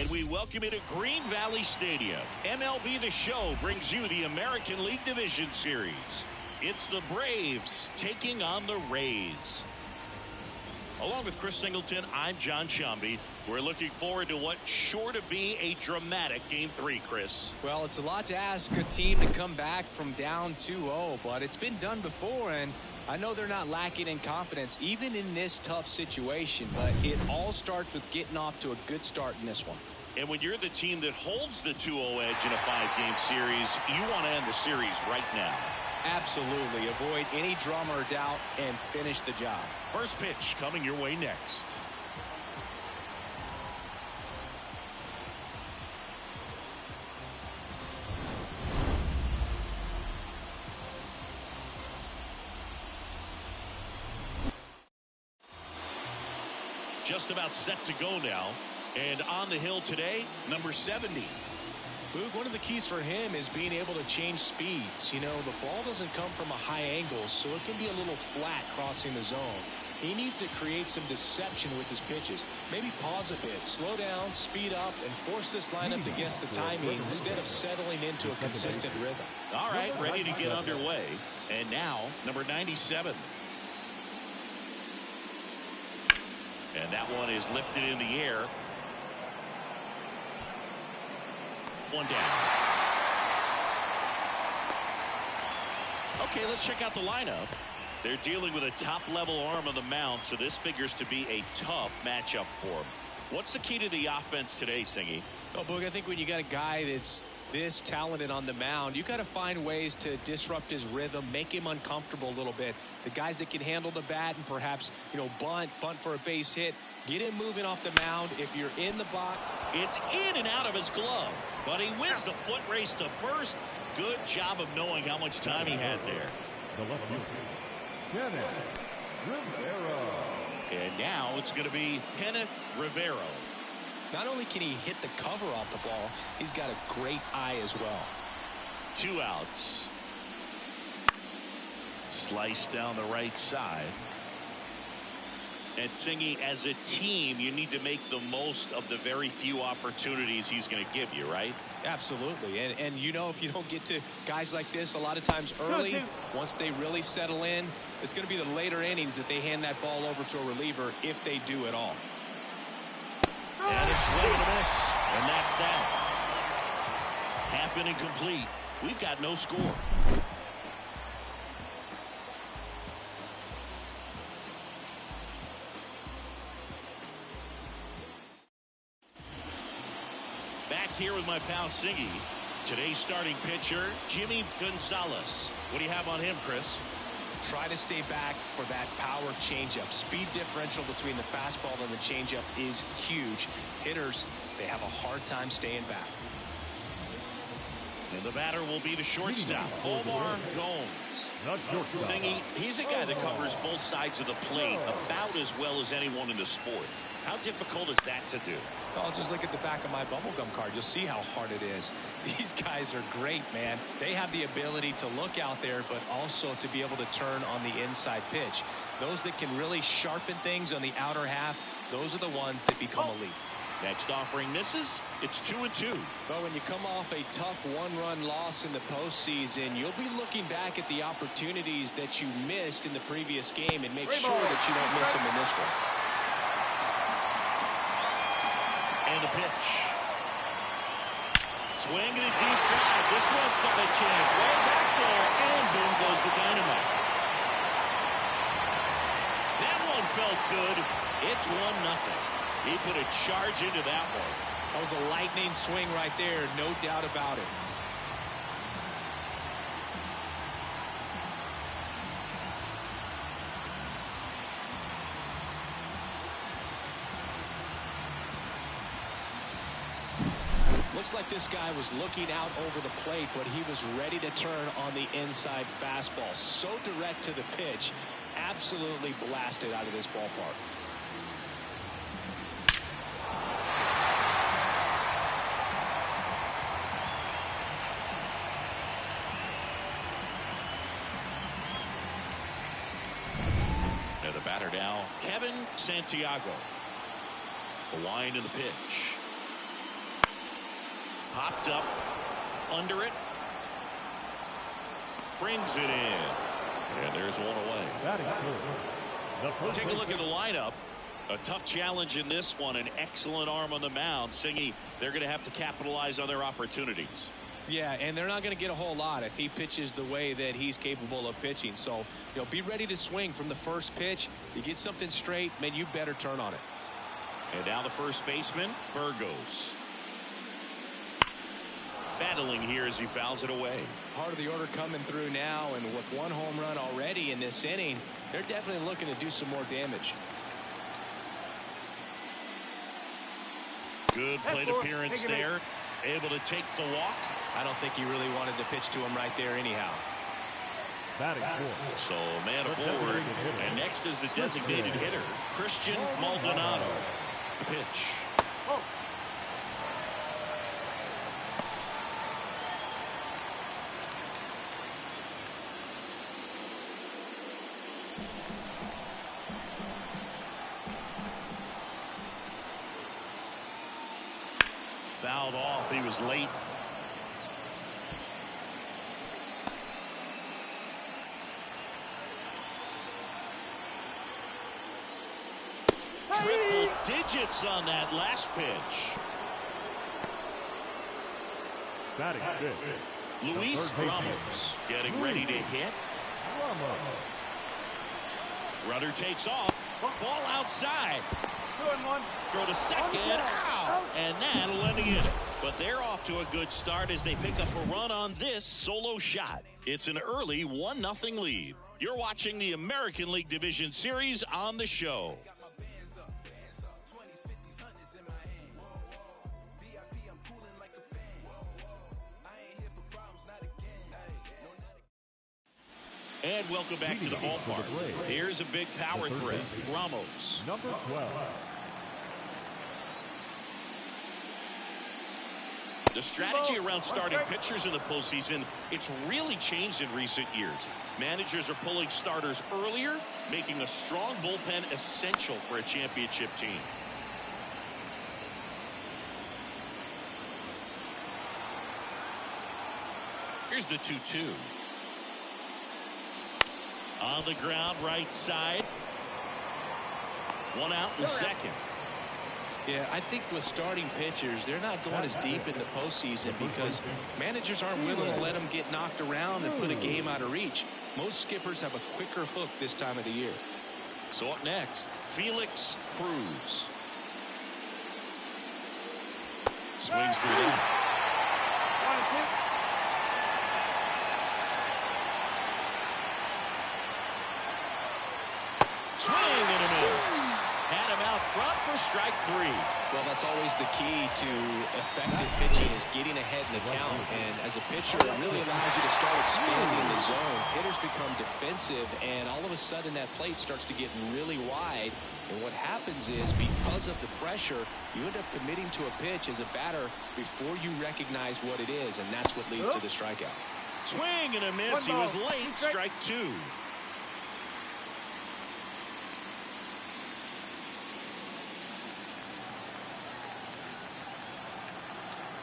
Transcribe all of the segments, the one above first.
And we welcome you to Green Valley Stadium. MLB The Show brings you the American League Division Series. It's the Braves taking on the Rays. Along with Chris Singleton, I'm John Shambi. We're looking forward to what's sure to be a dramatic Game 3, Chris. Well, it's a lot to ask a team to come back from down 2-0, but it's been done before, and I know they're not lacking in confidence, even in this tough situation, but it all starts with getting off to a good start in this one. And when you're the team that holds the 2-0 edge in a 5-game series, you want to end the series right now. Absolutely. Avoid any drama or doubt and finish the job. First pitch coming your way next. Just about set to go now. And on the hill today, number 70. Boog, one of the keys for him is being able to change speeds. You know, the ball doesn't come from a high angle, so it can be a little flat crossing the zone. He needs to create some deception with his pitches. Maybe pause a bit, slow down, speed up, and force this lineup to guess the timing instead of settling into a consistent rhythm. All right, ready to get underway. And now, number 97. And that one is lifted in the air. One down. Okay, let's check out the lineup. They're dealing with a top-level arm on the mound, so this figures to be a tough matchup for them. What's the key to the offense today, Singy? Oh, Boog, I think when you got a guy that's this talented on the mound, you got to find ways to disrupt his rhythm, make him uncomfortable a little bit. The guys that can handle the bat and perhaps, you know, bunt for a base hit, get him moving off the mound. If you're in the box, it's in and out of his glove, but he wins the foot race to first. Good job of knowing how much time he had there. And now it's going to be Kenneth Rivero. Not only can he hit the cover off the ball, he's got a great eye as well. 2 outs. Slice down the right side. And Singy, as a team, you need to make the most of the very few opportunities he's going to give you, right? Absolutely. And you know, if you don't get to guys like this a lot of times early, once they really settle in, it's going to be the later innings that they hand that ball over to a reliever, if they do at all. And a swing and a miss, and that's that. Half inning complete. We've got no score. Back here with my pal Singy. Today's starting pitcher, Jimmy Gonzalez. What do you have on him, Chris? Try to stay back for that power changeup. Speed differential between the fastball and the changeup is huge. Hitters, they have a hard time staying back. And the batter will be the shortstop, Omar Gomes. Singy, he's a guy that covers both sides of the plate about as well as anyone in the sport. How difficult is that to do? I'll just look at the back of my bubblegum card. You'll see how hard it is. These guys are great, man. They have the ability to look out there, but also to be able to turn on the inside pitch. Those that can really sharpen things on the outer half, those are the ones that become elite. Next offering misses. It's 2-2. But when you come off a tough one-run loss in the postseason, you'll be looking back at the opportunities that you missed in the previous game and make sure that you don't miss them in this one. And the pitch. Swing and a deep drive. This one's got a chance. Way back there, and boom goes the dynamite. That one felt good. It's 1-0. He put a charge into that one. That was a lightning swing right there, no doubt about it. Looks like this guy was looking out over the plate, but he was ready to turn on the inside fastball. So direct to the pitch, absolutely blasted out of this ballpark. Now the batter now, Kevin Santiago. The wind of the pitch. Popped up under it. Brings it in. And there's one away. Take a look at the lineup. A tough challenge in this one. An excellent arm on the mound. Singy, they're going to have to capitalize on their opportunities. Yeah, and they're not going to get a whole lot if he pitches the way that he's capable of pitching. So, be ready to swing from the first pitch. You get something straight, man, you better turn on it. And now the first baseman, Burgos. Battling here as he fouls it away. Part of the order coming through now, and with one home run already in this inning, they're definitely looking to do some more damage. Good plate appearance there. Able to take the walk. I don't think he really wanted to pitch to him right there anyhow. So man aboard. And next is the designated hitter, Christian Maldonado. Pitch. Fouled off. He was late. Triple digits on that last pitch. Luis Ramos getting ready to hit. Rudder takes off. Ball outside. Throw to second. Ow! And that'll end the inning. But they're off to a good start as they pick up a run on this solo shot. It's an early 1-0 lead. You're watching the American League Division Series on the show. And welcome back to the ballpark. Here's a big power threat. Ramos. Number 12. The strategy around starting pitchers in the postseason, it's really changed in recent years. Managers are pulling starters earlier, making a strong bullpen essential for a championship team. Here's the 2-2. On the ground, right side. One out in the second. Yeah, I think with starting pitchers, they're not going as deep in the postseason because managers aren't willing to let them get knocked around and put a game out of reach. Most skippers have a quicker hook this time of the year. So up next, Felix Cruz. Swings through that. Swing and a miss. Had him out front for strike 3. Well, that's always the key to effective pitching is getting ahead in the count. And as a pitcher, it really allows you to start expanding the zone. Hitters become defensive, and all of a sudden that plate starts to get really wide. And what happens is because of the pressure, you end up committing to a pitch as a batter before you recognize what it is, and that's what leads to the strikeout. Swing and a miss. He was late. Strike 2.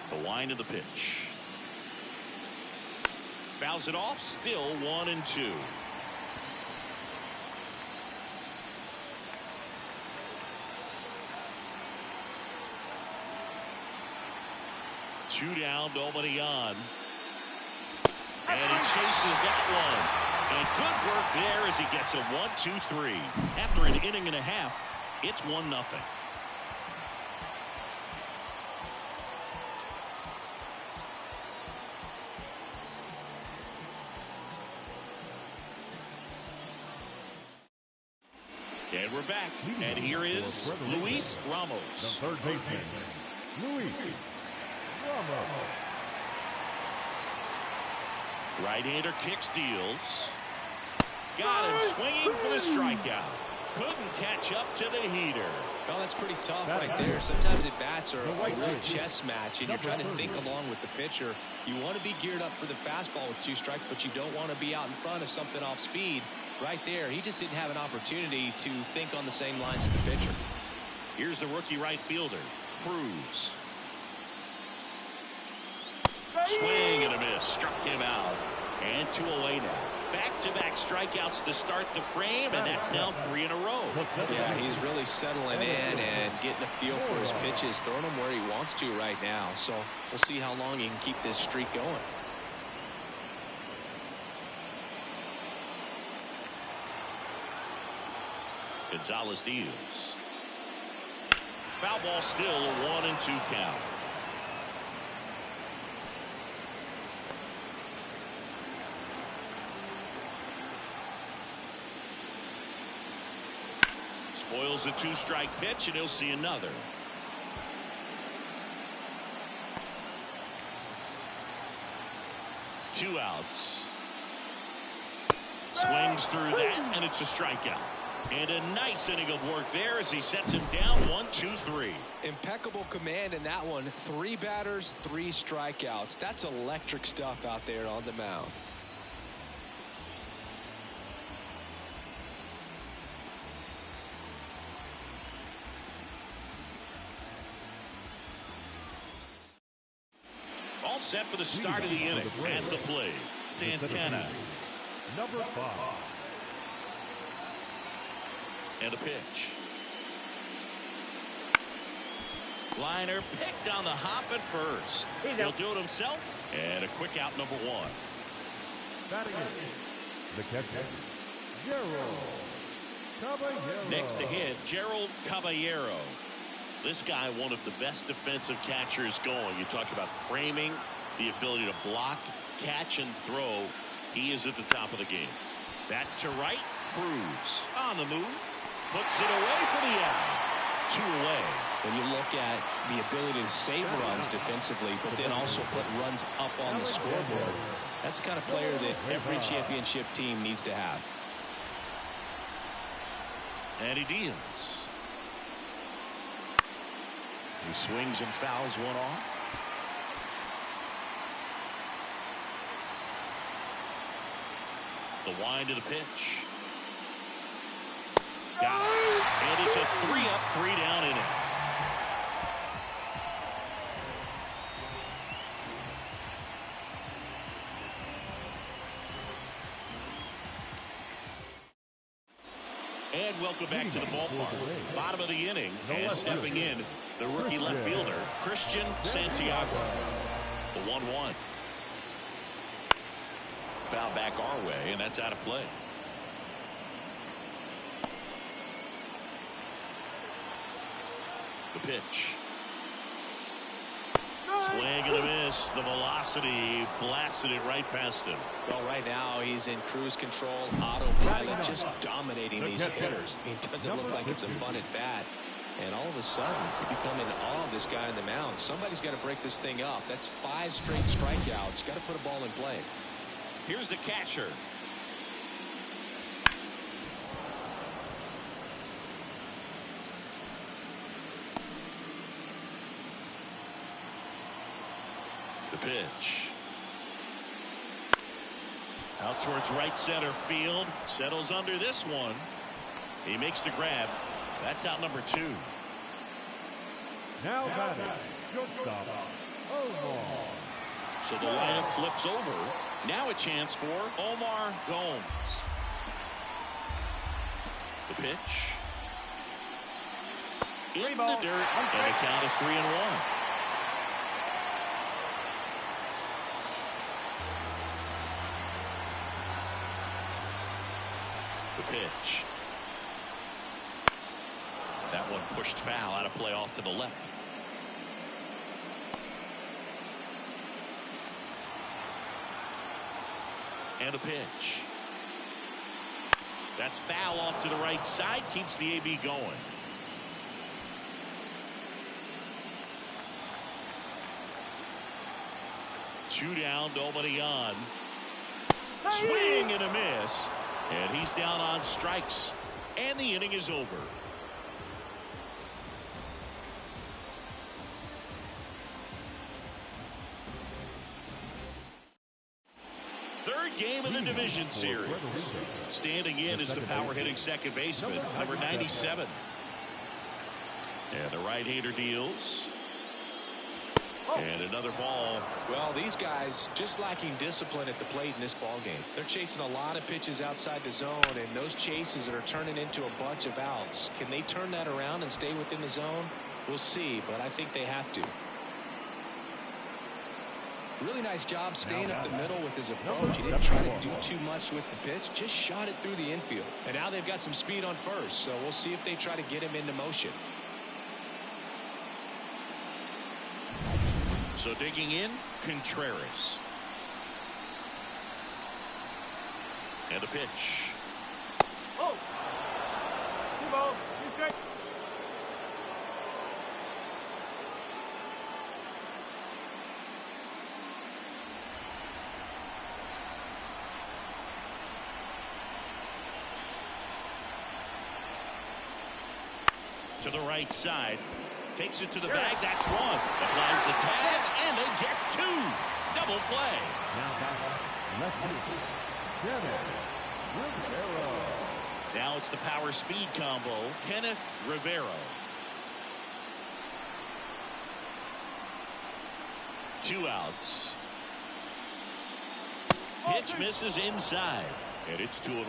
The wind of the pitch. Fouls it off. Still 1-2. Two down, nobody on. And he chases that one. And good work there as he gets a 1-2-3. After an inning and a half, it's 1-0. And we're back. And here is Luis Ramos. The third baseman, Luis Ramos. Right-hander kicks, deals. Got him swinging for the strikeout. Couldn't catch up to the heater. Well, that's pretty tough right there. Sometimes at bats are a real chess match, and you're trying to think along with the pitcher. You want to be geared up for the fastball with 2 strikes, but you don't want to be out in front of something off speed. Right there, he just didn't have an opportunity to think on the same lines as the pitcher. Here's the rookie right fielder, Cruz. Swing and a miss. Struck him out. And 2 away now. Back-to-back strikeouts to start the frame, and that's now 3 in a row. Yeah, he's really settling in and getting a feel for his pitches, throwing them where he wants to right now. So we'll see how long he can keep this streak going. Gonzalez deals. Foul ball still, a 1-2 count. Spoils the 2-strike pitch, and he'll see another. Two outs. Swings through that, and it's a strikeout. And a nice inning of work there as he sets him down 1-2-3. Impeccable command in that one. 3 batters, 3 strikeouts. That's electric stuff out there on the mound. All set for the start of the inning. At the plate, Santana. Number 5. And a pitch. Liner picked on the hop at first. He'll do it himself. And a quick out, number 1. Batting in, the catcher, Gerald Caballero. Next to hit, Gerald Caballero. This guy, one of the best defensive catchers going. You talk about framing, the ability to block, catch, and throw. He is at the top of the game. That to right, Cruz on the move. Puts it away for the out. 2 away. When you look at the ability to save runs defensively, but then also put runs up on the scoreboard, that's the kind of player that every championship team needs to have. And he deals. He swings and fouls one off. The wind of the pitch. Got it. And it's a 3-up, 3-down inning. And welcome back to the ballpark. Bottom of the inning, and stepping in, the rookie left fielder, Christian Santiago. The 1-1. Foul back our way, and that's out of play. The pitch. Swing and a miss. The velocity blasted it right past him. Well, right now he's in cruise control, autopilot, just dominating these hitters. It doesn't look like it's a fun at bat. And all of a sudden, you become in awe of this guy on the mound. Somebody's got to break this thing up. That's 5 straight strikeouts. Got to put a ball in play. Here's the catcher. The pitch. Out towards right center field. Settles under this one. He makes the grab. That's out number 2. Now batting, shortstop, Omar. So the lineup flips over. Now a chance for Omar Gomes. The pitch. In the dirt. And the count is 3-1. The pitch. That one pushed foul, out of play off to the left. And a pitch. That's foul off to the right side, keeps the AB going. Two down, nobody on. Swing and a miss. And he's down on strikes. And the inning is over. Third game of the division series. Standing in is the power hitting second baseman, number 97. And the right-hander deals. And another ball. Well, these guys just lacking discipline at the plate in this ball game. They're chasing a lot of pitches outside the zone, and those chases are turning into a bunch of outs. Can they turn that around and stay within the zone? We'll see, but I think they have to. Really nice job staying up the middle with his approach. He didn't try to do too much with the pitch, just shot it through the infield. And now they've got some speed on first, so we'll see if they try to get him into motion. So digging in, Contreras. And a pitch. Oh! 2 balls, 2 strikes. To the right side. Takes it to the bag. That's one. Applies the tag, and they get 2. Double play. Now it's the power speed combo. Kenneth Rivero. 2 outs. Pitch misses inside. And it's 2-1.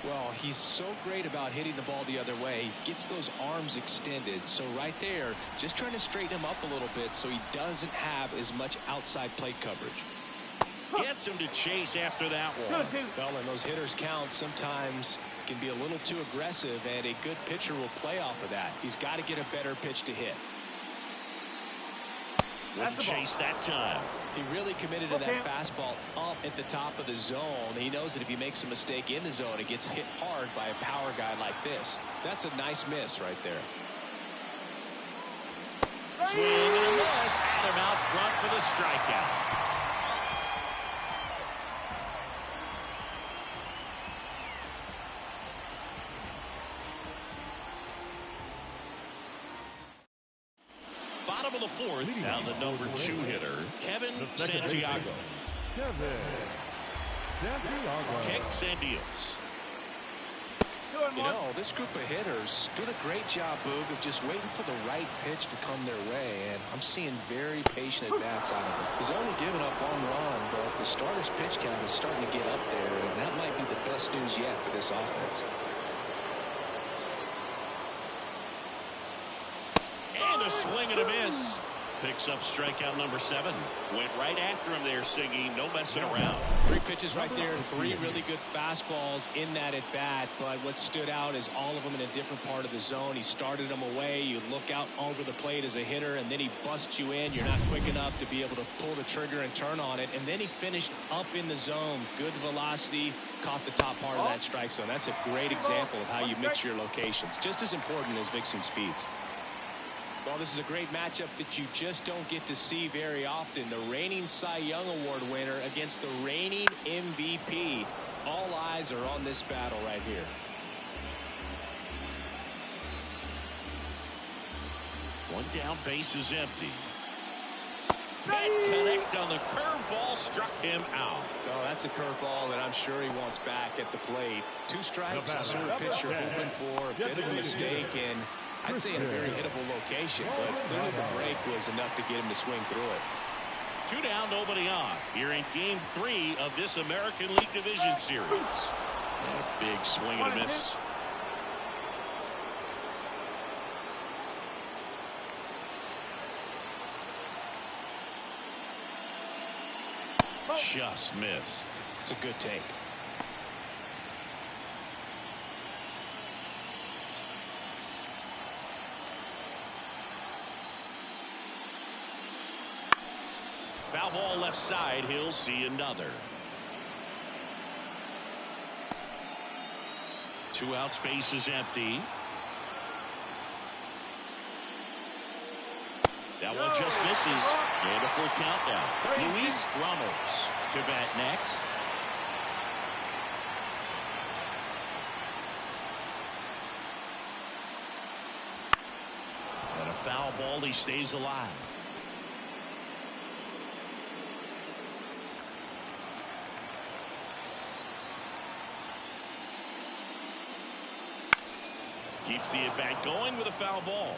Well, he's so great about hitting the ball the other way. He gets those arms extended. So right there, just trying to straighten him up a little bit so he doesn't have as much outside plate coverage. Gets him to chase after that one. Well, and those hitters count sometimes can be a little too aggressive, and a good pitcher will play off of that. He's got to get a better pitch to hit. Wouldn't chase that time. He really committed to that fastball up at the top of the zone. He knows that if he makes a mistake in the zone, it gets hit hard by a power guy like this. That's a nice miss right there. Swing and a miss. Adam out front for the strikeout. Bottom of the 4th, down the number 2 hitter, Kevin Santiago. Kicks and deals. You know, this group of hitters doing a great job, Boog, of just waiting for the right pitch to come their way, and I'm seeing very patient at-bats out of him. He's only given up 1 run, but the starter's pitch count is starting to get up there, and that might be the best news yet for this offense. And a swing and a miss. Picks up strikeout number 7. Went right after him there, Siggy. No messing around. 3 pitches right there. 3 really good fastballs in that at bat. But what stood out is all of them in a different part of the zone. He started them away. You look out over the plate as a hitter, and then he busts you in. You're not quick enough to be able to pull the trigger and turn on it. And then he finished up in the zone. Good velocity. Caught the top part of that strike zone. That's a great example of how you mix your locations. Just as important as mixing speeds. Well, this is a great matchup that you just don't get to see very often. The reigning Cy Young Award winner against the reigning MVP. All eyes are on this battle right here. One down, base is empty. Can't connect on the curveball, struck him out. Oh, that's a curveball that I'm sure he wants back at the plate. 2 strikes, the sort of pitch you're hoping for. A bit of a mistake, and I'd say in a very hittable location, but clearly the break was enough to get him to swing through it. 2 down, nobody on. Here in Game 3 of this American League Division Series. A big swing and a miss. Just missed. It's a good take. Foul ball left side. He'll see another. 2 outs, base is empty. That one just misses. And a full count now. Luis Ramos to bat next. And a foul ball. He stays alive. Keeps the at-bat going with a foul ball.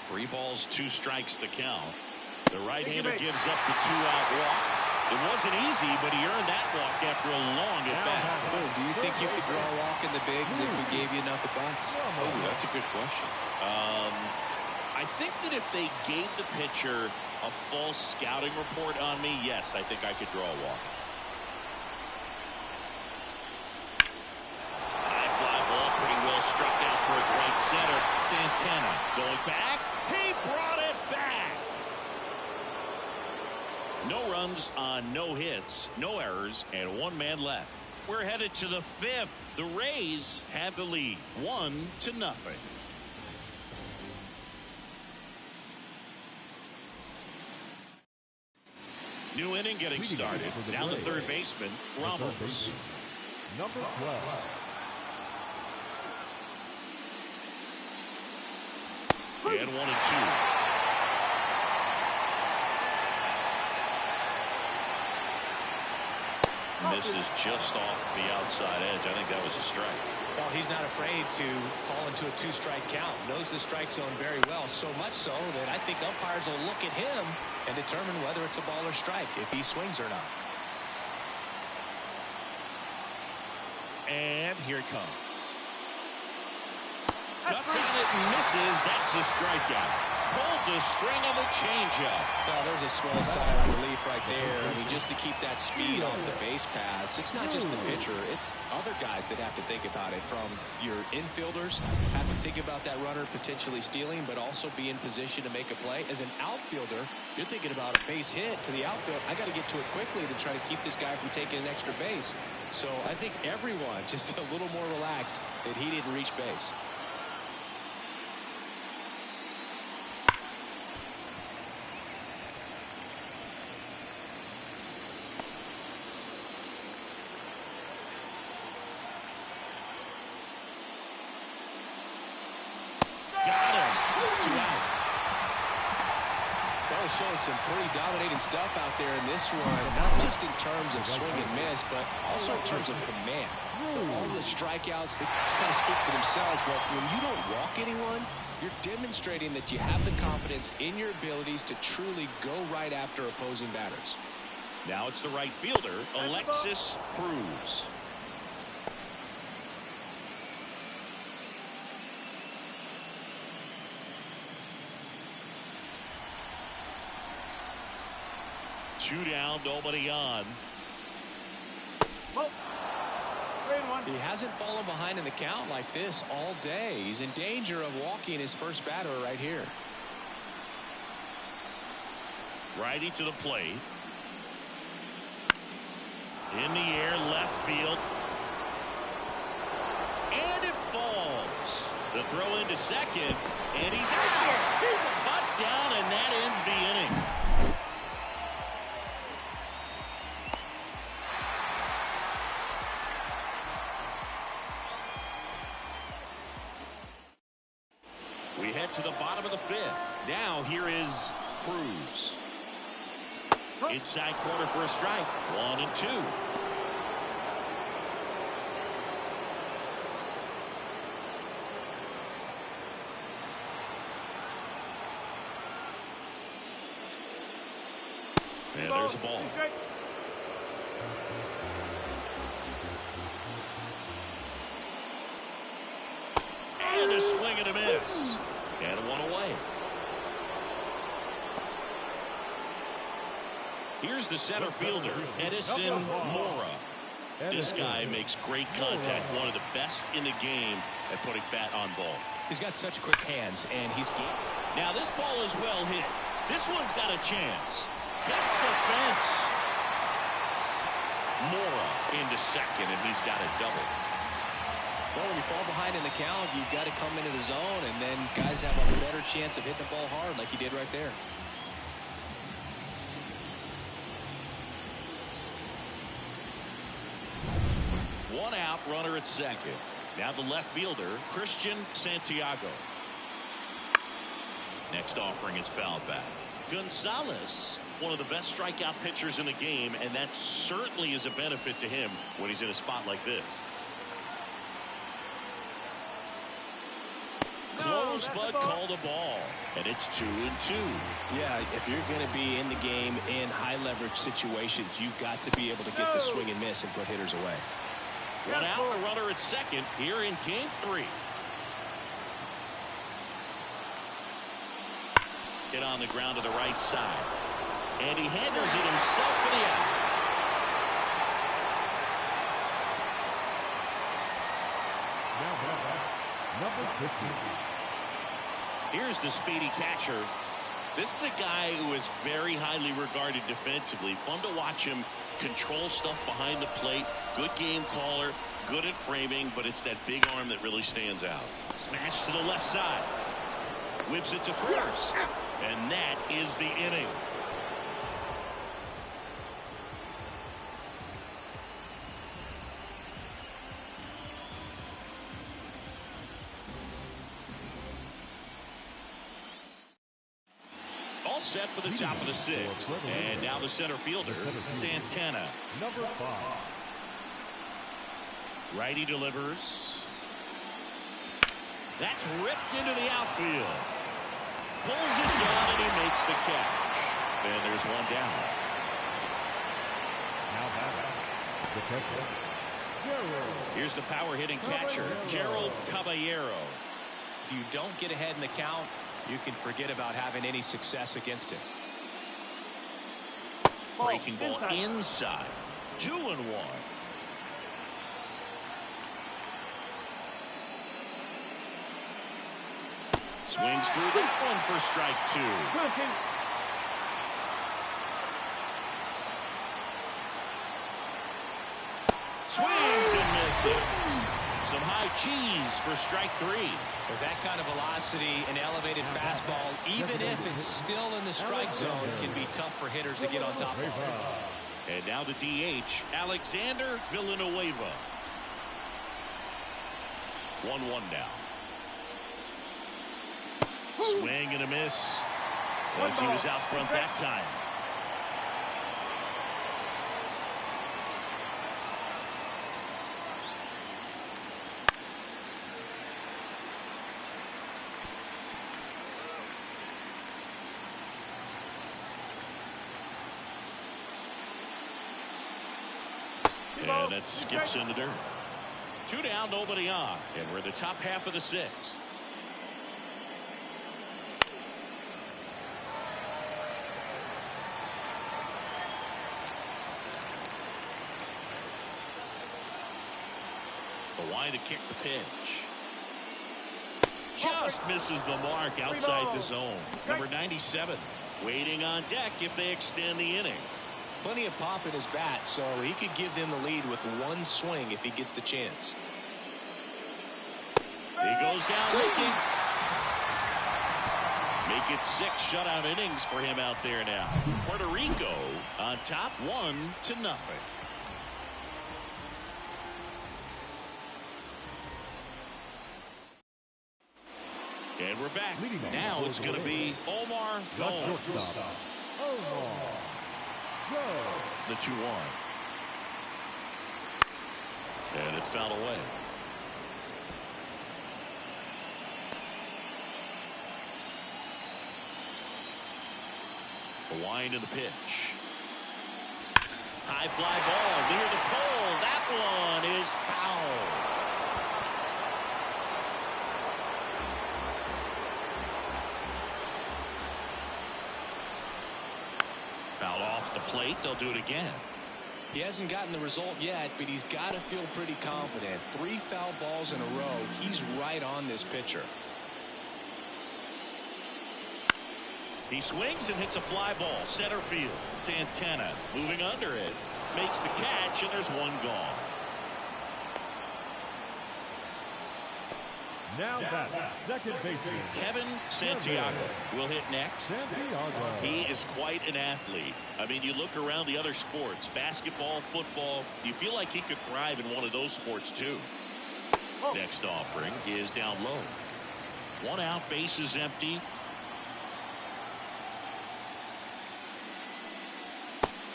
3 balls, 2 strikes to count. The right-hander gives up the 2-out walk. It wasn't easy, but he earned that walk after a long at-bat. Do you think you could draw a walk in the bigs if we gave you enough at-bats? Oh, that's a good question. I think that if they gave the pitcher a false scouting report on me, yes, I think I could draw a walk. High fly ball, pretty well struck out towards right center. Santana going back. He brought it back. No runs on no hits, no errors, and 1 man left. We're headed to the 5th. The Rays have the lead, 1-0. New inning getting started. Down to third baseman, Ramos. Number 12. And 1-2. Misses just off the outside edge. I think that was a strike. Well, he's not afraid to fall into a 2-strike count. Knows the strike zone very well, so much so that I think umpires will look at him and determine whether it's a ball or strike, if he swings or not. And here it comes. Cuts on it and misses. That's a strikeout. Pulled the string on the changeup. Well, there's a swell sigh of relief right there. I mean, just to keep that speed off the base paths. It's not just the pitcher. It's other guys that have to think about it. From your infielders, have to think about that runner potentially stealing, but also be in position to make a play. As an outfielder, you're thinking about a base hit to the outfield. I got to get to it quickly to try to keep this guy from taking an extra base. So I think everyone just a little more relaxed that he didn't reach base. Showing some pretty dominating stuff out there in this one, not just in terms of swing and miss, but also in terms of command. All the strikeouts, they kind of speak for themselves, but when you don't walk anyone, you're demonstrating that you have the confidence in your abilities to truly go right after opposing batters. Now it's the right fielder, Alexis Cruz. Two down, nobody on. He hasn't fallen behind in the count like this all day. He's in danger of walking his first batter right here. Righty to the plate. In the air, left field. And it falls. The throw into second, and he's out. Butt down, and that ends the inning. We head to the bottom of the 5th. Now here is Cruz. Inside corner for a strike. 1-2. And there's a ball. And a swing and a miss. And 1 away. Here's the center fielder, Edison Mora. This guy makes great contact. One of the best in the game at putting bat on ball. He's got such quick hands, and he's good. Now this ball is well hit. This one's got a chance. That's the fence. Mora into second, and he's got a double. Well, when you fall behind in the count, you've got to come into the zone, and then guys have a better chance of hitting the ball hard like he did right there. One out, runner at second. Now the left fielder, Christian Santiago. Next offering is fouled back. Gonzalez, one of the best strikeout pitchers in the game, and that certainly is a benefit to him when he's in a spot like this. Close Rosebud called a ball, and it's 2-2. Yeah, if you're going to be in the game in high leverage situations, you've got to be able to get the swing and miss and put hitters away. One out, a runner at second here in game 3. Hit on the ground to the right side, and he handles it himself for the out. Number 15. Here's the speedy catcher. This is a guy who is very highly regarded defensively. Fun to watch him control stuff behind the plate. Good game caller, good at framing, but it's that big arm that really stands out. Smash to the left side. Whips it to first. And that is the inning. All set for the top of the 6th. And now the center fielder, Santana. Number 5. Righty delivers. That's ripped into the outfield. Pulls it down and he makes the catch. And there's one down. Now batting, the catcher, Gerald. Here's the power hitting catcher, Gerald Caballero. If you don't get ahead in the count, you can forget about having any success against him. Breaking ball inside. 2-1. Swings through that one for strike 2. Swings and misses. Some high cheese for strike 3. With that kind of velocity, an elevated fastball, even if it's still in the strike zone, can be tough for hitters to get on top of. And now the DH, Alexander Villanueva. 1-1 now. Swing and a miss as he was out front that time. And that skips in the dirt. 2 down, nobody on. And we're in the top half of the 6th. The line to kick the pitch. Just misses the mark outside the zone. Number 97 waiting on deck if they extend the inning. Plenty of pop in his bat, so he could give them the lead with one swing if he gets the chance. He goes down looking. Make it 6 shutout innings for him out there now. Puerto Rico on top 1-0. And we're back. Now it's going to be Omar Gomes. The 2-1. And it's fouled away. The wind of the pitch. High fly ball near the pole. That one is foul. Foul off the plate. They'll do it again. He hasn't gotten the result yet, but he's got to feel pretty confident. 3 foul balls in a row. He's right on this pitcher. He swings and hits a fly ball. Center field. Santana moving under it. Makes the catch, and there's one gone. Now that second baseman, Kevin Santiago will hit next. He is quite an athlete. I mean, you look around the other sports, basketball, football, you feel like he could thrive in one of those sports too. Next offering is down low. 1 out, base is empty.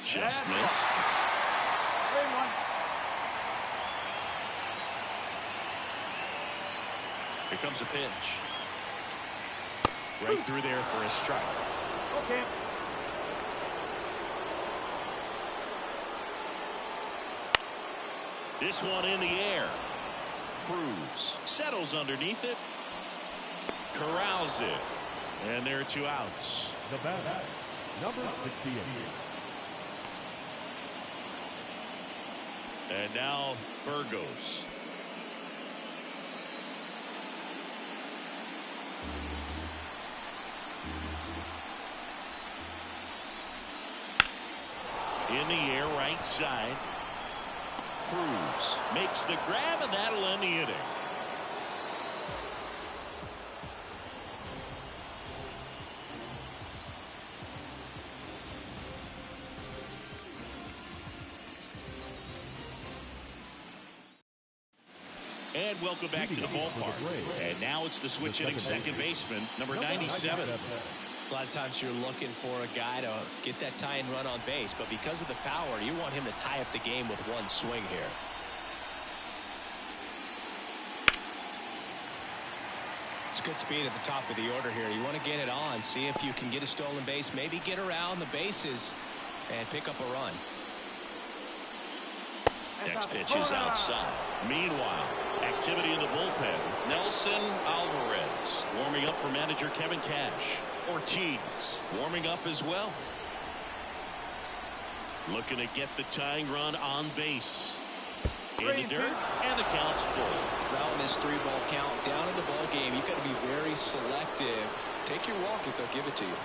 Just missed. Here comes a pitch. Right through there for a strike. Okay. This one in the air. Cruz settles underneath it. Corrals it. And there are 2 outs. The batter, number 68. And now Burgos. In the air, right side. Cruz makes the grab, and that'll end the inning. And welcome back to the ballpark. And now it's the switch hitting second baseman, number 97. A lot of times you're looking for a guy to get that tying run on base, but because of the power, you want him to tie up the game with one swing here. It's good speed at the top of the order here. You want to get it on, see if you can get a stolen base, maybe get around the bases and pick up a run. Next pitch is outside. Meanwhile, activity in the bullpen. Nelson Alvarez warming up for manager Kevin Cash. Ortiz warming up as well. Looking to get the tying run on base. In the dirt, and the count's full. Now in this 3-ball count, down in the ball game, you've got to be very selective. Take your walk if they'll give it to you.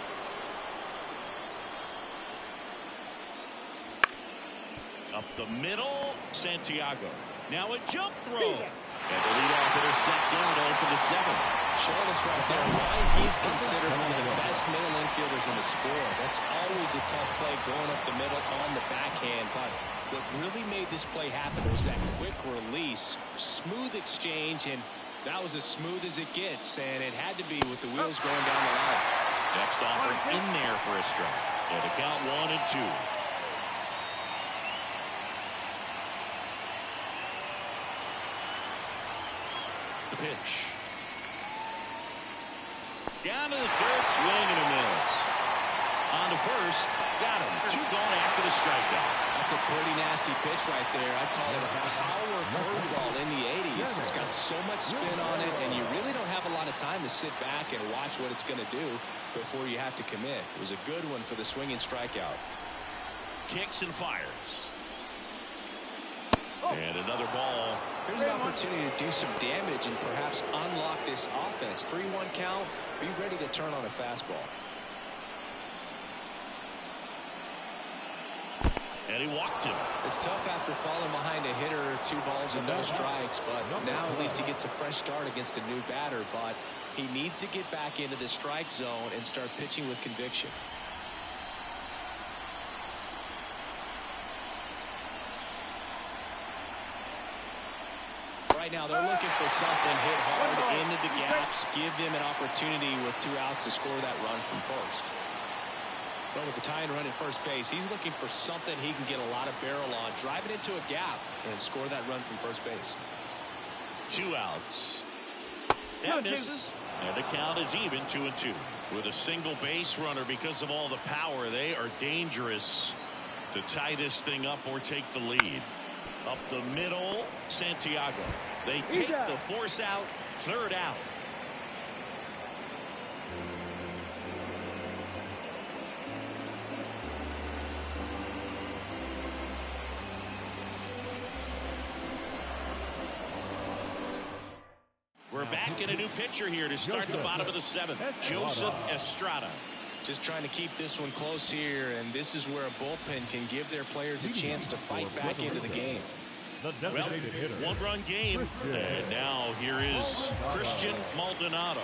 Up the middle, Santiago. Now a jump throw. And the leadoff hitter set down to open the 7th. Showing us right there why he's considered one of the best middle infielders in the sport. That's always a tough play going up the middle on the backhand. But what really made this play happen was that quick release, smooth exchange, and that was as smooth as it gets. And it had to be with the wheels going down the line. Next offer in there for a strike. And the count 1-2. The pitch. Down to the dirt, swing and a miss. On to first, got him. 2 gone after the strikeout. That's a pretty nasty pitch right there. I call it a power curveball in the 80s. It's got so much spin on it, and you really don't have a lot of time to sit back and watch what it's going to do before you have to commit. It was a good one for the swinging strikeout. Kicks and fires. And another ball. Here's an opportunity to do some damage and perhaps unlock this offense. 3-1 count. Be ready to turn on a fastball. And he walked him. It's tough after falling behind a hitter, 2 balls and no strikes, but now at least he gets a fresh start against a new batter. But he needs to get back into the strike zone and start pitching with conviction. Right now they're looking for something, hit hard into the gaps, give them an opportunity with 2 outs to score that run from first. But with the tying run at first base, he's looking for something he can get a lot of barrel on, drive it into a gap, and score that run from first base. 2 outs. That misses. And the count is even, 2-2. With a single base runner, because of all the power, they are dangerous to tie this thing up or take the lead. Up the middle, Santiago. They take the force out, 3rd out. We're back in a new pitcher here to start the bottom of the 7th. Joseph Estrada. Just trying to keep this one close here, and this is where a bullpen can give their players a chance to fight back into the game. The designated hitter. 1-run game. And now here is Christian Maldonado.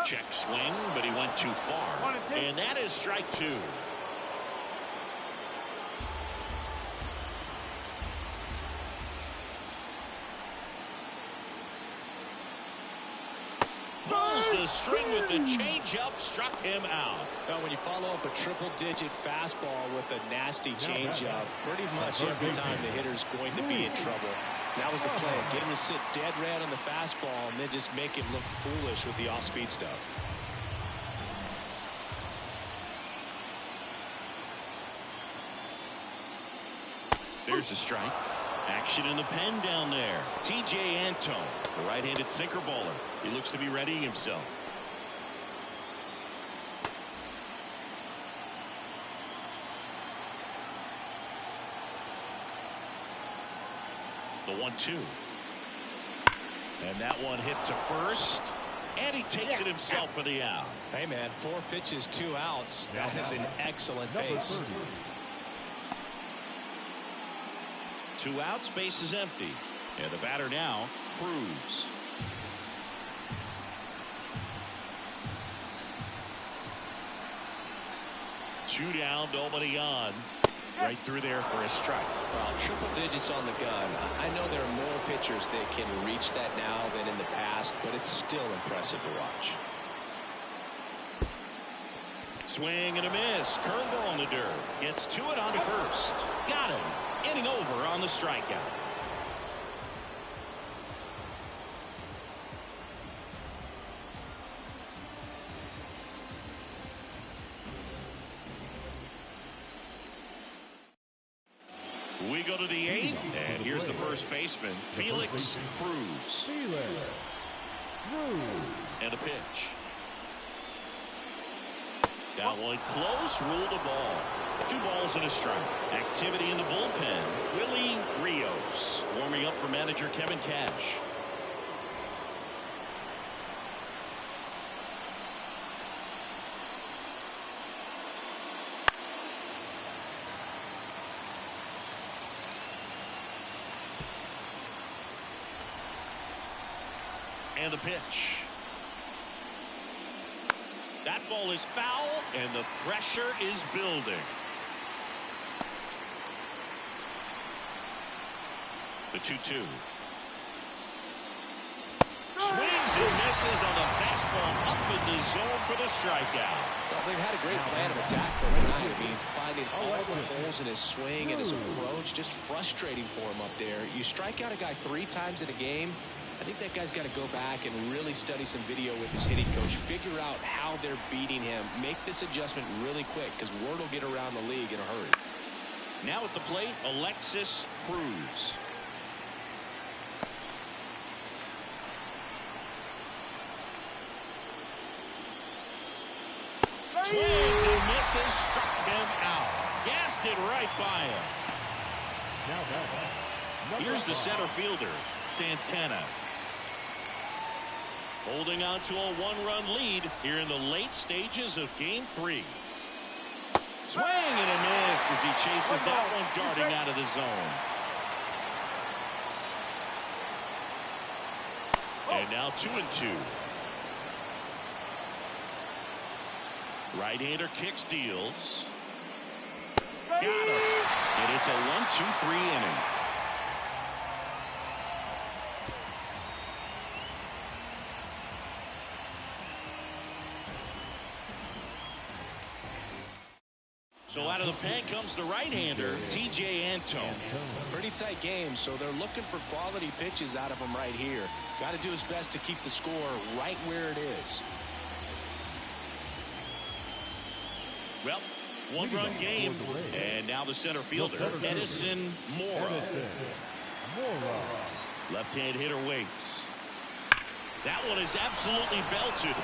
Check swing, but he went too far. And that is strike 2. Pulls the the string with the changeup, struck him out. Well, when you follow up a triple-digit fastball with a nasty changeup, pretty much every time the hitter's going to be in trouble. That was the play. Get him to sit dead red on the fastball and then just make him look foolish with the off-speed stuff. There's a strike. Action in the pen down there. T.J. Antone, the right-handed sinker baller. He looks to be readying himself. The 1-2. And that one hit to first. And he takes it himself for the out. Hey, man, 4 pitches, 2 outs. That is an excellent base. 2 outs, base is empty. And the batter now, Cruz. Two down, nobody on. Right through there for a strike. Well, triple digits on the gun. I know there are more pitchers that can reach that now than in the past, but it's still impressive to watch. Swing and a miss. Curveball in the dirt. Gets to it on to first. Got him. Inning over on the strikeout. We go to the 8th, and here's the first baseman, Felix Cruz. And a pitch. That one close, ruled a ball. 2 balls and a strike. Activity in the bullpen. Willie Rios warming up for manager Kevin Cash. And the pitch. That ball is foul, and the pressure is building. The 2-2. Swings and misses on the fastball up in the zone for the strikeout. Well, they've had a great plan of attack for tonight. I mean, finding all the holes in his swing and his approach, just frustrating for him up there. You strike out a guy 3 times in a game, I think that guy's got to go back and really study some video with his hitting coach, figure out how they're beating him, make this adjustment really quick, because word will get around the league in a hurry. Now at the plate, Alexis Cruz. Swings and misses, struck him out. Gassed it right by him. Here's the center fielder, Santana. Holding on to a 1-run lead here in the late stages of Game 3. Swing and a miss as he chases that one darting out of the zone. And now 2-2. Right-hander kicks, deals. Got him. And it's a 1-2-3 inning. So out of the pen comes the right-hander, T.J. Antone. Pretty tight game, so they're looking for quality pitches out of him right here. Got to do his best to keep the score right where it is. Well, 1-run game, and now the center fielder, Edison Mora. Left-hand hitter waits. That one is absolutely belted.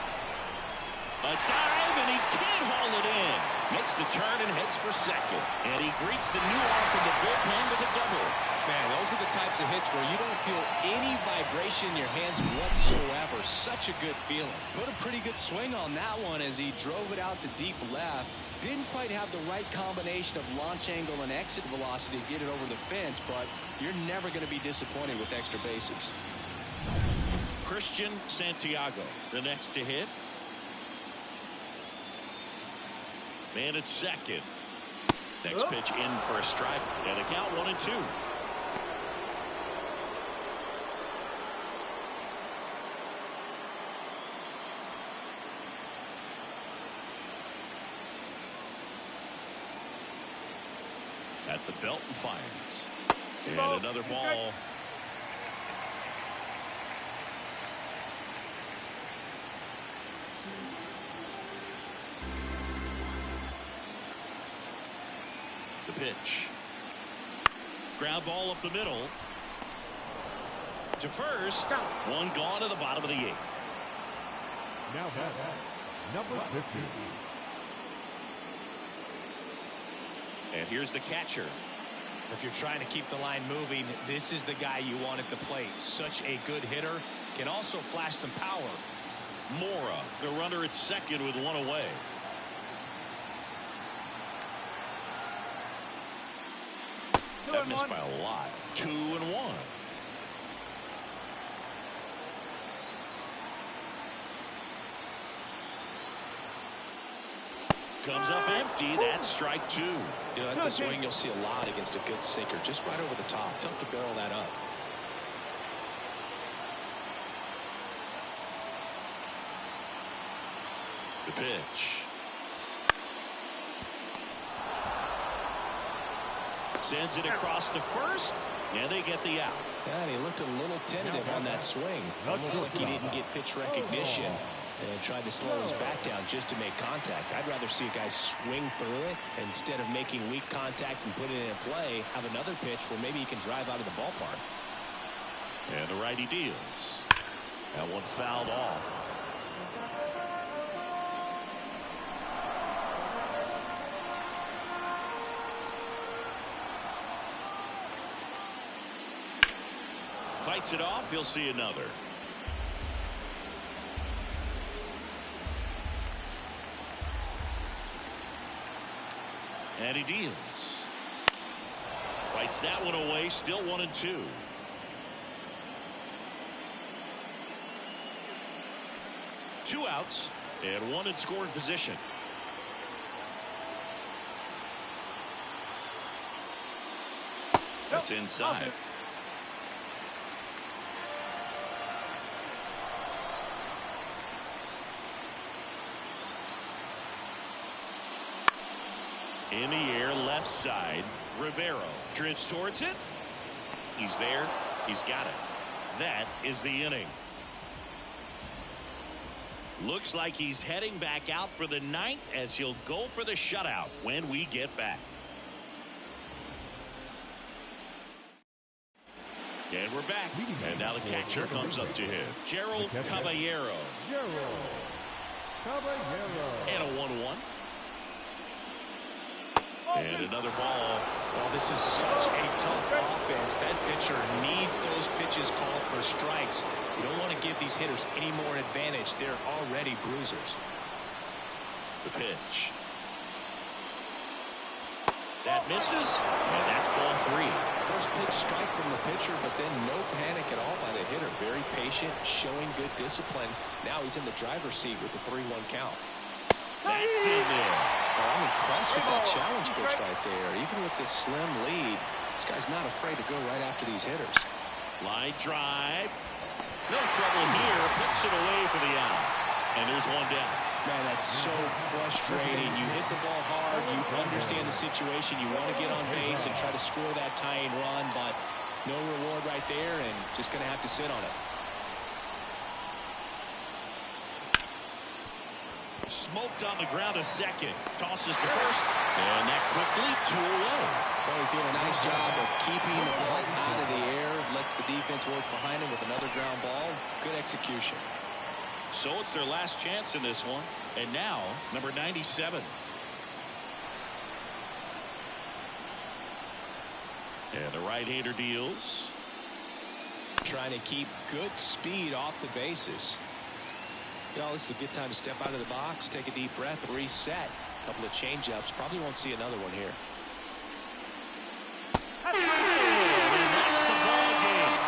A dive, and he can't haul it in. Makes the turn and heads for second. And he greets the new arm from the bullpen with a double. Man, those are the types of hits where you don't feel any vibration in your hands whatsoever. Such a good feeling. Put a pretty good swing on that one as he drove it out to deep left. Didn't quite have the right combination of launch angle and exit velocity to get it over the fence, but you're never going to be disappointed with extra bases. Christian Santiago, the next to hit. Man at second. Next pitch in for a strike. And a count 1-2. At the belt and fires. And another ball. The pitch. Ground ball up the middle. To first. One gone to the bottom of the 8th. Now that number 50. And here's the catcher. If you're trying to keep the line moving, this is the guy you want at the plate. Such a good hitter. Can also flash some power. Mora, the runner at second with one away. That missed by a lot. 2-1. Comes up empty. That's strike 2. You know, that's a swing you'll see a lot against a good sinker. Just right over the top. Tough to barrel that up. The pitch. Sends it across the first, and they get the out. And he looked a little tentative on that swing. Almost like he didn't get pitch recognition and tried to slow his bat down just to make contact. I'd rather see a guy swing through it instead of making weak contact and put it in play. Have another pitch where maybe he can drive out of the ballpark. And the righty deals. That one fouled off. Fights it off. He'll see another. And he deals. Fights that one away. Still 1-2. Two outs and one in scoring position. That's inside. In the air, left side. Rivero drifts towards it. He's there. He's got it. That is the inning. Looks like he's heading back out for the 9th as he'll go for the shutout when we get back. And we're back. And now the catcher comes up to him. Gerald Caballero. And a 1-1. And another ball. Well, this is such a tough offense. That pitcher needs those pitches called for strikes. You don't want to give these hitters any more advantage. They're already bruisers. The pitch. That misses, and that's ball 3. First pitch strike from the pitcher, but then no panic at all by the hitter. Very patient, showing good discipline. Now he's in the driver's seat with the 3-1 count. That's in there. Well, I'm impressed with that challenge pitch right there. Even with this slim lead, this guy's not afraid to go right after these hitters. Line drive. No trouble here. Puts it away for the out. And there's one down. Man, that's so frustrating. You hit the ball hard. You understand the situation. You want to get on base and try to score that tying run, but no reward right there, and just going to have to sit on it. Smoked on the ground a second. Tosses to first. And that quickly 2 away. Well, he's doing a nice job of keeping the ball out of the air. Lets the defense work behind him with another ground ball. Good execution. So it's their last chance in this one. And now, number 97. And the right-hander deals. Trying to keep good speed off the bases. You know, this is a good time to step out of the box, take a deep breath, reset. A couple of change-ups. Probably won't see another one here. That's the ball game.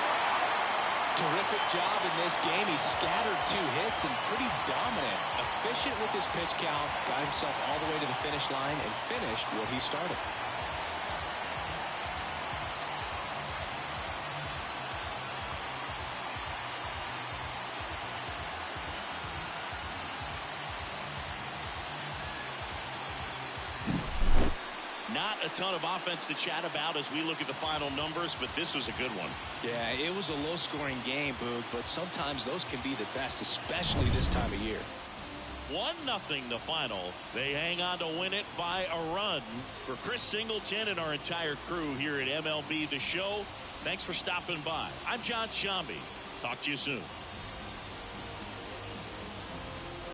Terrific job in this game. He scattered 2 hits and pretty dominant. Efficient with his pitch count. Got himself all the way to the finish line and finished what he started. Not a ton of offense to chat about as we look at the final numbers, but this was a good one. Yeah, it was a low-scoring game, Boog, but sometimes those can be the best, especially this time of year. 1-0 the final. They hang on to win it by a run. For Chris Singleton and our entire crew here at MLB The Show, thanks for stopping by. I'm John Shambi. Talk to you soon.